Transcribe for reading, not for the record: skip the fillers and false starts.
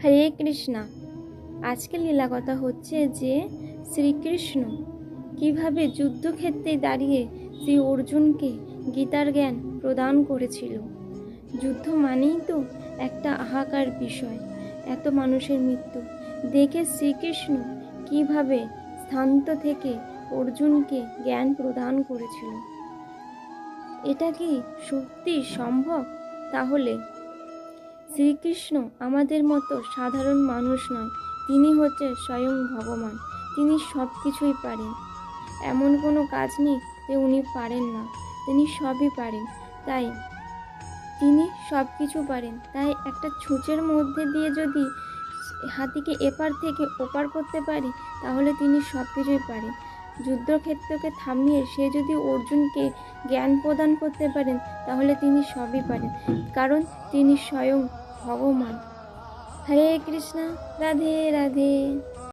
হরে কৃষ্ণা। আজকের লীলা কথা হচ্ছে যে শ্রীকৃষ্ণ কিভাবে যুদ্ধক্ষেত্রে দাঁড়িয়ে শ্রী অর্জুনকে গীতার জ্ঞান প্রদান করেছিল। যুদ্ধ মানেই তো একটা হাহাকার বিষয়, এত মানুষের মৃত্যু দেখে শ্রীকৃষ্ণ কিভাবে শান্ত থেকে অর্জুনকে জ্ঞান প্রদান করেছিল। এটা কি সত্যি সম্ভব? তাহলে শ্রীকৃষ্ণ আমাদের মতো সাধারণ মানুষ নয়, তিনি হচ্ছে স্বয়ং ভগবান। তিনি সব কিছুই পারেন, এমন কোনো কাজ নেই যে উনি পারেন না, তিনি সবই পারেন। তাই তিনি সব কিছু পারেন, তাই একটা ছুঁচের মধ্যে দিয়ে যদি হাতিকে এপার থেকে ওপার করতে পারি, তাহলে তিনি সব কিছুই পারেন। যুদ্ধক্ষেত্রকে থামিয়ে সে যদি অর্জুনকে জ্ঞান প্রদান করতে পারেন, তাহলে তিনি সবই পারেন, কারণ তিনি স্বয়ং ভগবান। হরে কৃষ্ণ, রাধে রাধে।